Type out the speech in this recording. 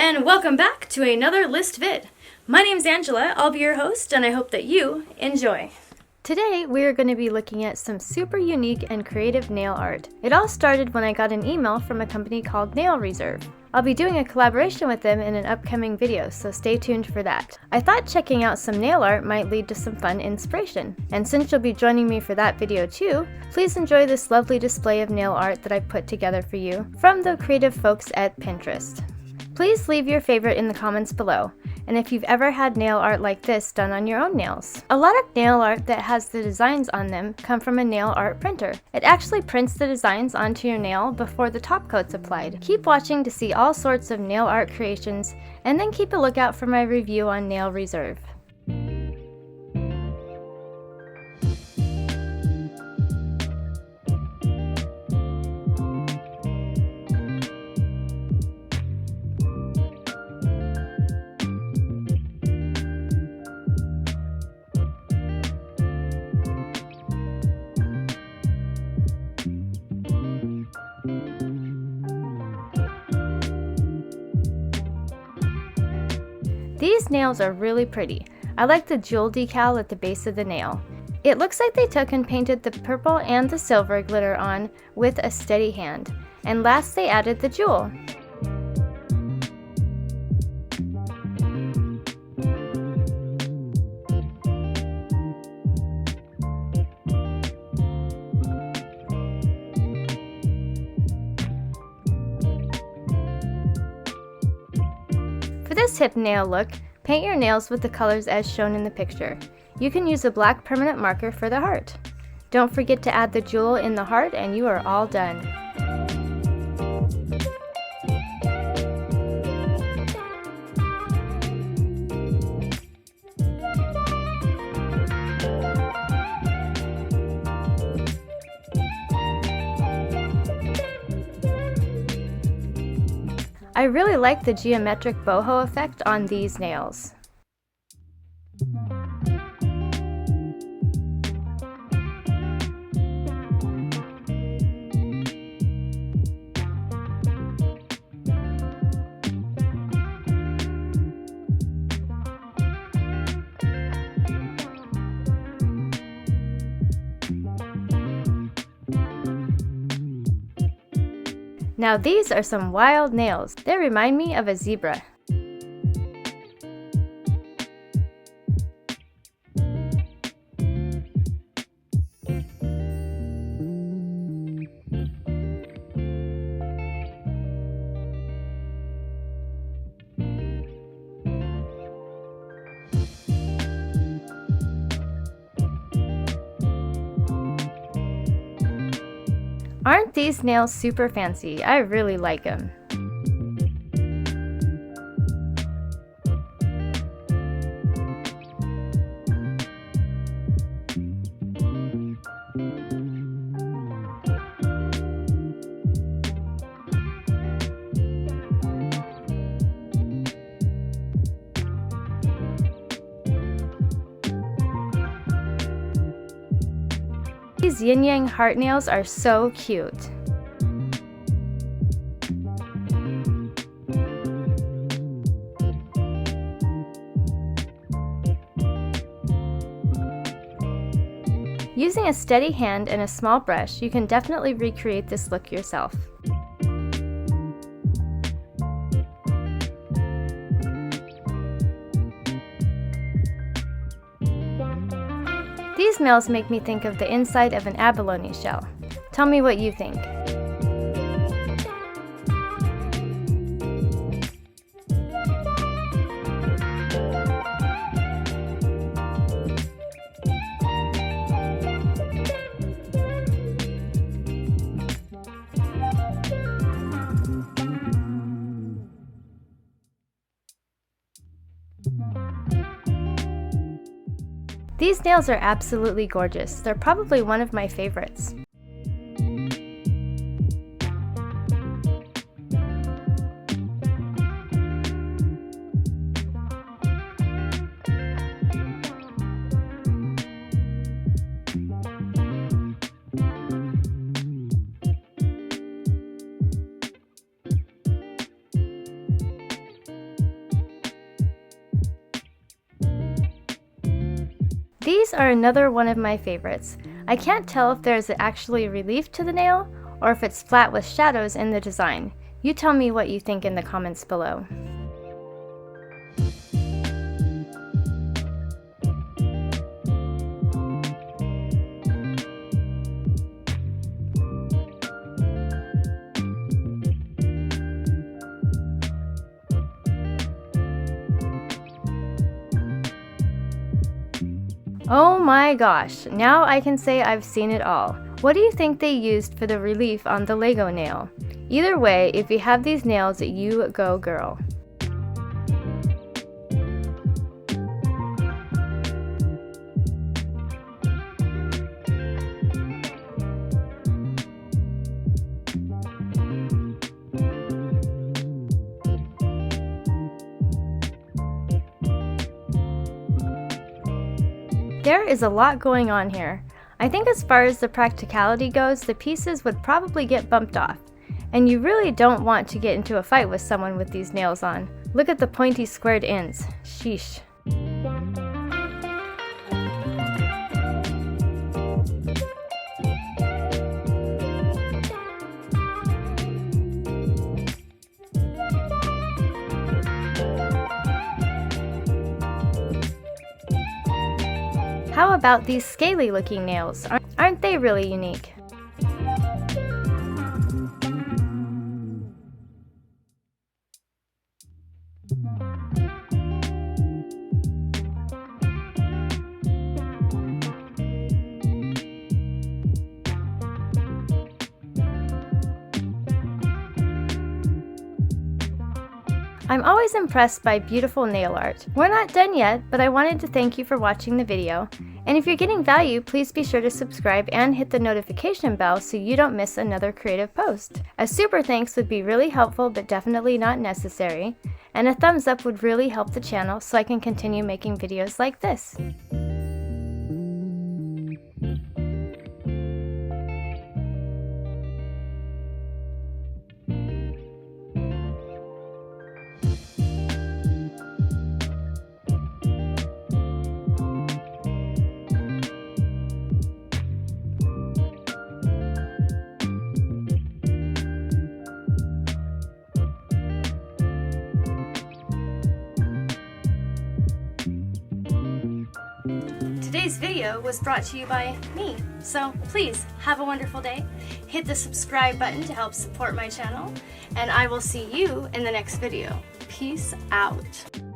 and welcome back to another list vid. My name's Angela, I'll be your host, and I hope that you enjoy. Today, we are going to be looking at some super unique and creative nail art. It all started when I got an email from a company called Nail Reserve. I'll be doing a collaboration with them in an upcoming video, so stay tuned for that. I thought checking out some nail art might lead to some fun inspiration, and since you'll be joining me for that video too, please enjoy this lovely display of nail art that I put together for you from the creative folks at Pinterest. Please leave your favorite in the comments below, and if you've ever had nail art like this done on your own nails. A lot of nail art that has the designs on them come from a nail art printer. It actually prints the designs onto your nail before the top coat's applied. Keep watching to see all sorts of nail art creations, and then keep a lookout for my review on Nail Reserve. These nails are really pretty. I like the jewel decal at the base of the nail. It looks like they took and painted the purple and the silver glitter on with a steady hand. And last they added the jewel. For this hip nail look, paint your nails with the colors as shown in the picture. You can use a black permanent marker for the heart. Don't forget to add the jewel in the heart and you are all done. I really like the geometric boho effect on these nails. Now these are some wild nails. They remind me of a zebra. Aren't these nails super fancy? I really like them. These yin-yang heart nails are so cute. Using a steady hand and a small brush, you can definitely recreate this look yourself. These nails make me think of the inside of an abalone shell. Tell me what you think. These nails are absolutely gorgeous. They're probably one of my favorites. These are another one of my favorites. I can't tell if there's actually relief to the nail or if it's flat with shadows in the design. You tell me what you think in the comments below. Oh my gosh, now I can say I've seen it all. What do you think they used for the relief on the Lego nail? Either way, if you have these nails, you go girl. There is a lot going on here. I think as far as the practicality goes, the pieces would probably get bumped off. And you really don't want to get into a fight with someone with these nails on. Look at the pointy squared ends. Sheesh. How about these scaly looking nails? Aren't they really unique? I'm always impressed by beautiful nail art. We're not done yet, but I wanted to thank you for watching the video. And if you're getting value, please be sure to subscribe and hit the notification bell so you don't miss another creative post. A super thanks would be really helpful but definitely not necessary. And a thumbs up would really help the channel so I can continue making videos like this. Today's video was brought to you by me, so please have a wonderful day. Hit the subscribe button to help support my channel, and I will see you in the next video. Peace out.